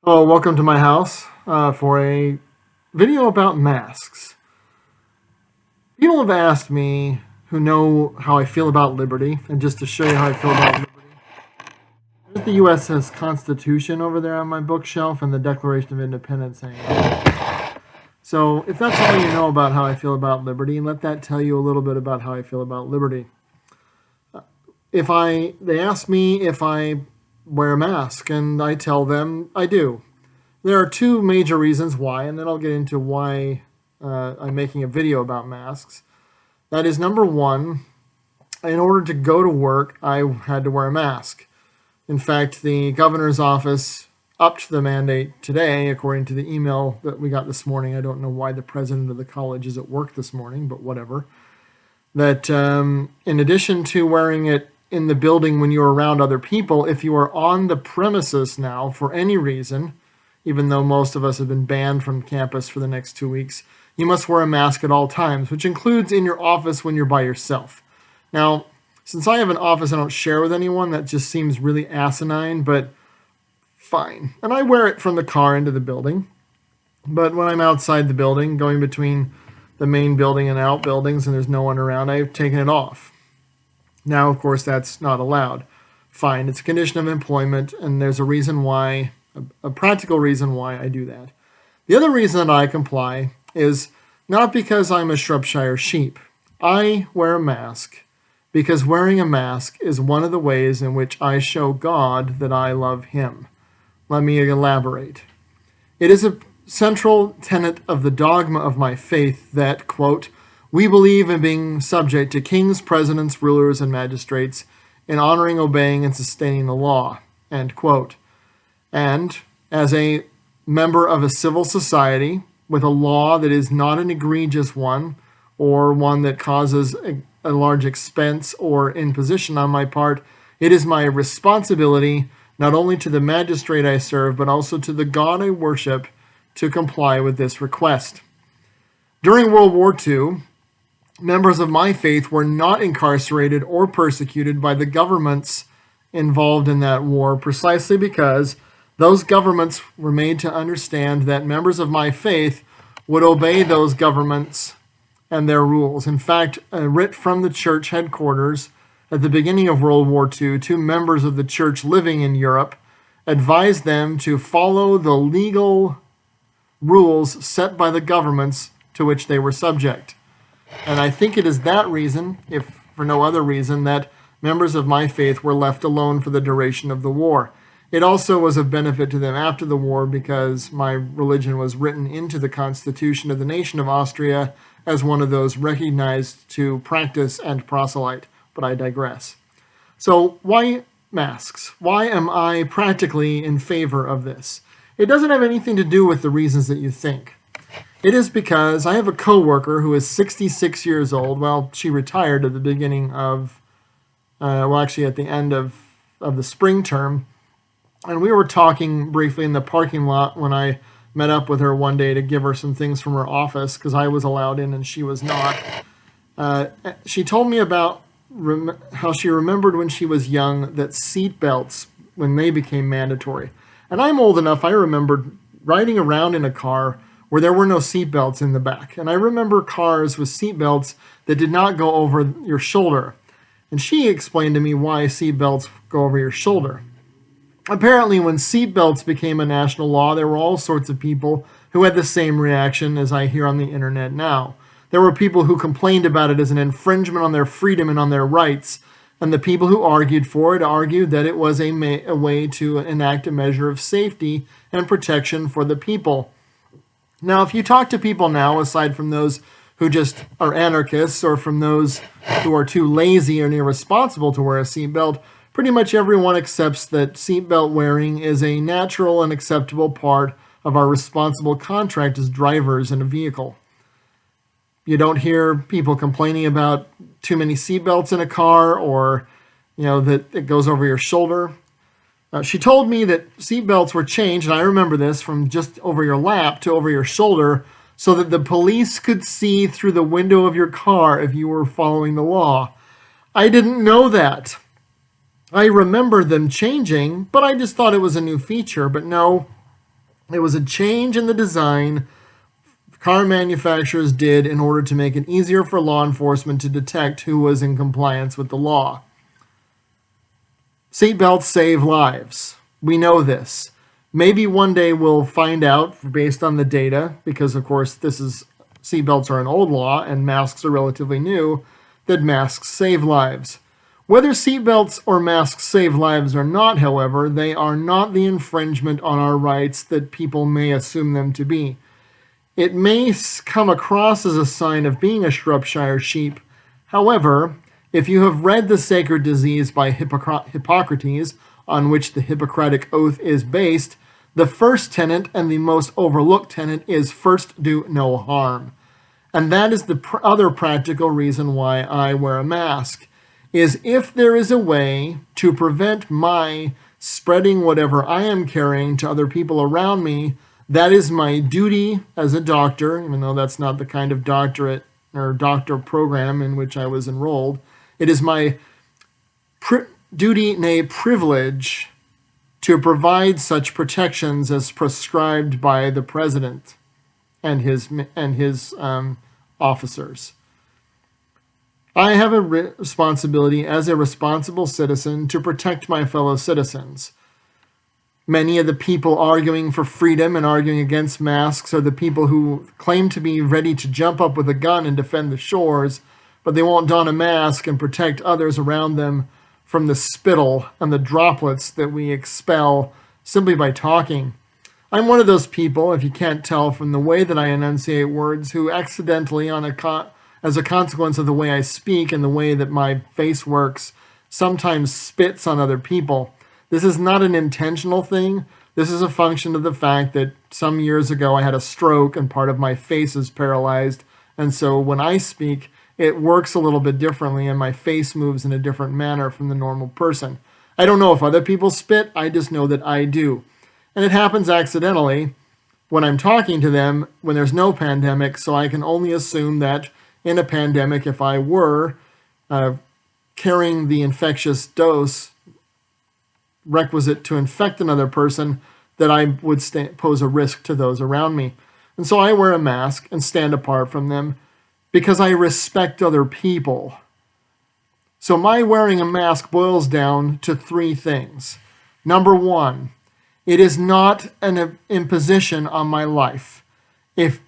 Oh, welcome to my house for a video about masks. People have asked me who know how I feel about liberty, and just to show you how I feel about liberty, there's the U.S. Constitution over there on my bookshelf and the Declaration of Independence hanging. So if that's all you know about how I feel about liberty, let that tell you a little bit about how I feel about liberty. They ask me if I wear a mask, and I tell them I do. There are two major reasons why, and then I'll get into why I'm making a video about masks. That is, number one, in order to go to work, I had to wear a mask. In fact, the governor's office upped the mandate today, according to the email that we got this morning. I don't know why the president of the college is at work this morning, but whatever. That in addition to wearing it in the building when you're around other people, if you are on the premises now for any reason, even though most of us have been banned from campus for the next 2 weeks, you must wear a mask at all times, which includes in your office when you're by yourself. Now, since I have an office I don't share with anyone, that just seems really asinine, but fine. And I wear it from the car into the building. But when I'm outside the building, going between the main building and outbuildings, and there's no one around, I've taken it off. Now, of course, that's not allowed. Fine, it's a condition of employment, and there's a reason why, a practical reason why I do that. The other reason that I comply is not because I'm a Shropshire sheep. I wear a mask because wearing a mask is one of the ways in which I show God that I love Him. Let me elaborate. It is a central tenet of the dogma of my faith that, quote, we believe in being subject to kings, presidents, rulers, and magistrates, in honoring, obeying, and sustaining the law, end quote. And as a member of a civil society with a law that is not an egregious one or one that causes a large expense or imposition on my part, it is my responsibility not only to the magistrate I serve, but also to the God I worship to comply with this request. During World War II, members of my faith were not incarcerated or persecuted by the governments involved in that war, precisely because those governments were made to understand that members of my faith would obey those governments and their rules. In fact, a writ from the church headquarters at the beginning of World War II to members of the church living in Europe advised them to follow the legal rules set by the governments to which they were subject. And I think it is that reason, if for no other reason, that members of my faith were left alone for the duration of the war. It also was of benefit to them after the war because my religion was written into the Constitution of the nation of Austria as one of those recognized to practice and proselyte. But I digress. So why masks? Why am I practically in favor of this? It doesn't have anything to do with the reasons that you think. It is because I have a coworker who is 66 years old. Well, she retired at the beginning of, actually at the end of the spring term. And we were talking briefly in the parking lot when I met up with her one day to give her some things from her office because I was allowed in and she was not. She told me about how she remembered when she was young that seat belts, when they became mandatory. And I'm old enough, I remembered riding around in a car where there were no seat belts in the back. And I remember cars with seat belts that did not go over your shoulder. And she explained to me why seat belts go over your shoulder. Apparently, when seat belts became a national law, there were all sorts of people who had the same reaction as I hear on the internet now. There were people who complained about it as an infringement on their freedom and on their rights, and the people who argued for it argued that it was a way to enact a measure of safety and protection for the people. Now, if you talk to people now, aside from those who just are anarchists or from those who are too lazy and irresponsible to wear a seatbelt, pretty much everyone accepts that seatbelt wearing is a natural and acceptable part of our responsible contract as drivers in a vehicle. You don't hear people complaining about too many seatbelts in a car or, that it goes over your shoulder. She told me that seatbelts were changed, and I remember this, from just over your lap to over your shoulder so that the police could see through the window of your car if you were following the law. I didn't know that. I remember them changing, but I just thought it was a new feature. But no, It was a change in the design car manufacturers did in order to make it easier for law enforcement to detect who was in compliance with the law. Seatbelts save lives. We know this. Maybe one day we'll find out based on the data, because of course seatbelts are an old law and masks are relatively new, that masks save lives. Whether seatbelts or masks save lives or not, however, they are not the infringement on our rights that people may assume them to be. It may come across as a sign of being a Shropshire sheep. However, if you have read The Sacred Disease by Hippocrates, on which the Hippocratic Oath is based, the first tenet and the most overlooked tenet is first do no harm. And that is the other practical reason why I wear a mask, is if there is a way to prevent my spreading whatever I am carrying to other people around me, that is my duty as a doctor, even though that's not the kind of doctorate or doctor program in which I was enrolled. It is my duty, nay privilege, to provide such protections as prescribed by the president and his officers. I have a responsibility as a responsible citizen to protect my fellow citizens. Many of the people arguing for freedom and arguing against masks are the people who claim to be ready to jump up with a gun and defend the shores, but they won't don a mask and protect others around them from the spittle and the droplets that we expel simply by talking. I'm one of those people, if you can't tell from the way that I enunciate words, who accidentally, as a consequence of the way I speak and the way that my face works, sometimes spits on other people. This is not an intentional thing. This is a function of the fact that some years ago I had a stroke and part of my face is paralyzed. And so when I speak, it works a little bit differently and my face moves in a different manner from the normal person. I don't know if other people spit. I just know that I do. And it happens accidentally when I'm talking to them when there's no pandemic. So I can only assume that in a pandemic, if I were carrying the infectious dose requisite to infect another person, that I would pose a risk to those around me. And so I wear a mask and stand apart from them because I respect other people. So my wearing a mask boils down to three things. Number one, it is not an imposition on my life. If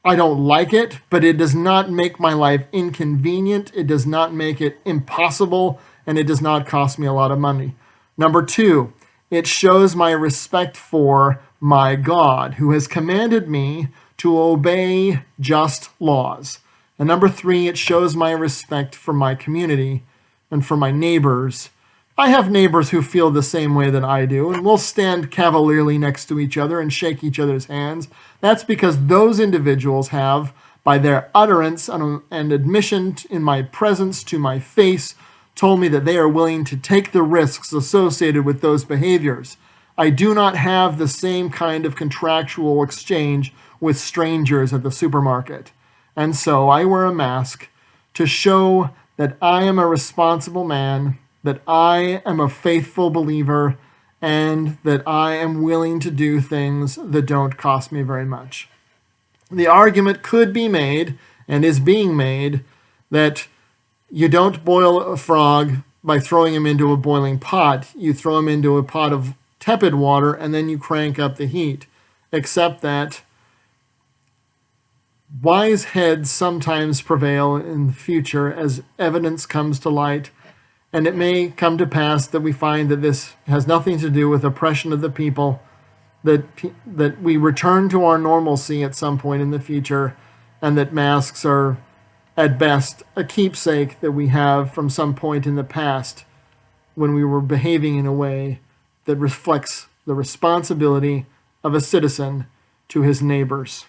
I don't like it, but it does not make my life inconvenient, it does not make it impossible, and it does not cost me a lot of money. Number two, it shows my respect for my God, who has commanded me to obey just laws. And number three, it shows my respect for my community and for my neighbors. I have neighbors who feel the same way that I do, and we'll stand cavalierly next to each other and shake each other's hands. That's because those individuals have, by their utterance and admission in my presence to my face, told me that they are willing to take the risks associated with those behaviors. I do not have the same kind of contractual exchange with strangers at the supermarket. And so I wear a mask to show that I am a responsible man, that I am a faithful believer, and that I am willing to do things that don't cost me very much. The argument could be made, and is being made, that you don't boil a frog by throwing him into a boiling pot. You throw him into a pot of tepid water, and then you crank up the heat. Except that wise heads sometimes prevail in the future as evidence comes to light, and it may come to pass that we find that this has nothing to do with oppression of the people, that we return to our normalcy at some point in the future, and that masks are, at best, a keepsake that we have from some point in the past when we were behaving in a way that reflects the responsibility of a citizen to his neighbors.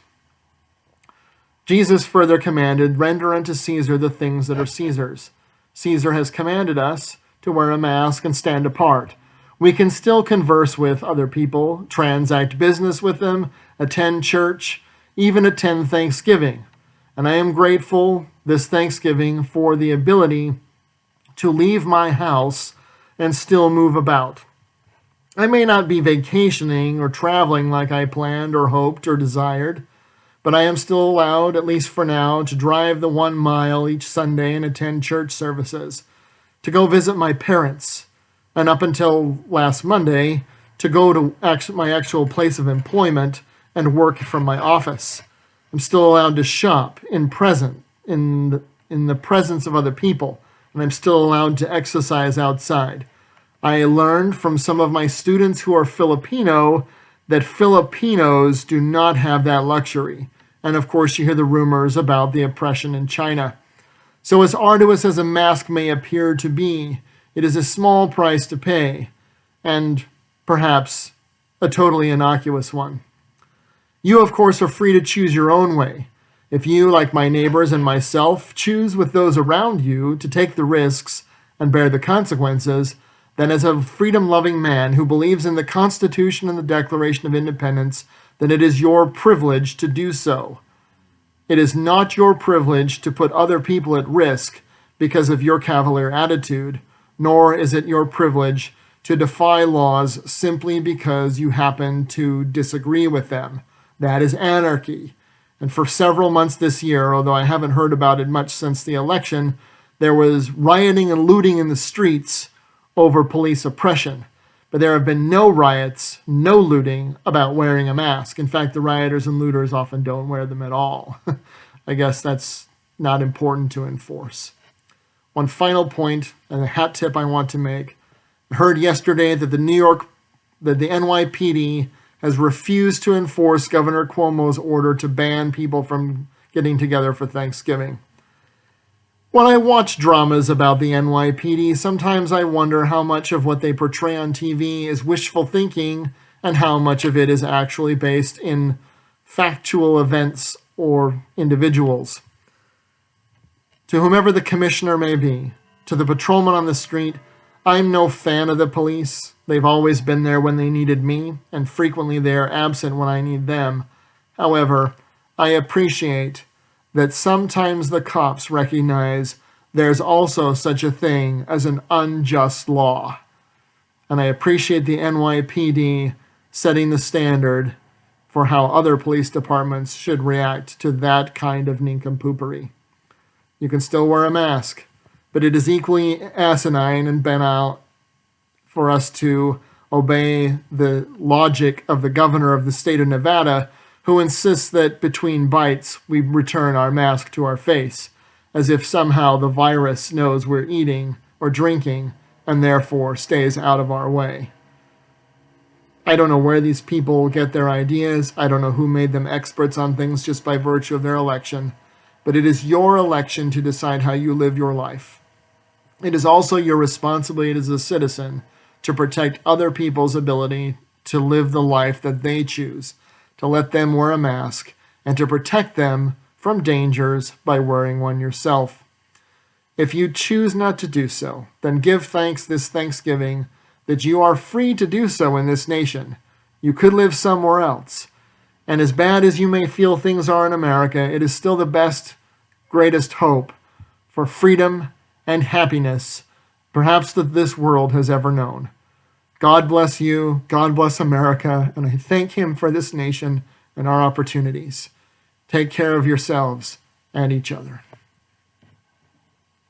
Jesus further commanded, "Render unto Caesar the things that are Caesar's." Caesar has commanded us to wear a mask and stand apart. We can still converse with other people, transact business with them, attend church, even attend Thanksgiving. And I am grateful this Thanksgiving for the ability to leave my house and still move about. I may not be vacationing or traveling like I planned or hoped or desired, but I am still allowed, at least for now, to drive the 1 mile each Sunday and attend church services, to go visit my parents, and up until last Monday, to go to my actual place of employment and work from my office. I'm still allowed to shop in the presence of other people, and I'm still allowed to exercise outside. I learned from some of my students who are Filipino that Filipinos do not have that luxury. And of course, you hear the rumors about the oppression in China. So as arduous as a mask may appear to be, it is a small price to pay, and perhaps a totally innocuous one. You, of course, are free to choose your own way. If you, like my neighbors and myself, choose with those around you to take the risks and bear the consequences, then as a freedom-loving man who believes in the Constitution and the Declaration of Independence, then it is your privilege to do so. It is not your privilege to put other people at risk because of your cavalier attitude, nor is it your privilege to defy laws simply because you happen to disagree with them. That is anarchy. And for several months this year, although I haven't heard about it much since the election, there was rioting and looting in the streets over police oppression. But there have been no riots, no looting about wearing a mask. In fact, the rioters and looters often don't wear them at all. I guess that's not important to enforce. One final point and a hat tip I want to make. I heard yesterday that the NYPD has refused to enforce Governor Cuomo's order to ban people from getting together for Thanksgiving. When I watch dramas about the NYPD, sometimes I wonder how much of what they portray on TV is wishful thinking and how much of it is actually based in factual events or individuals. To whomever the commissioner may be, to the patrolman on the street, I'm no fan of the police. They've always been there when they needed me, and frequently they are absent when I need them. However, I appreciate that sometimes the cops recognize there's also such a thing as an unjust law. And I appreciate the NYPD setting the standard for how other police departments should react to that kind of nincompoopery. You can still wear a mask, but it is equally asinine and banal for us to obey the logic of the governor of the state of Nevada, who insists that between bites we return our mask to our face, as if somehow the virus knows we're eating or drinking and therefore stays out of our way. I don't know where these people get their ideas. I don't know who made them experts on things just by virtue of their election. But it is your election to decide how you live your life. It is also your responsibility as a citizen to protect other people's ability to live the life that they choose, to let them wear a mask, and to protect them from dangers by wearing one yourself. If you choose not to do so, then give thanks this Thanksgiving that you are free to do so in this nation. You could live somewhere else. And as bad as you may feel things are in America, it is still the best, greatest hope for freedom and happiness, perhaps that this world has ever known. God bless you, God bless America, and I thank Him for this nation and our opportunities. Take care of yourselves and each other.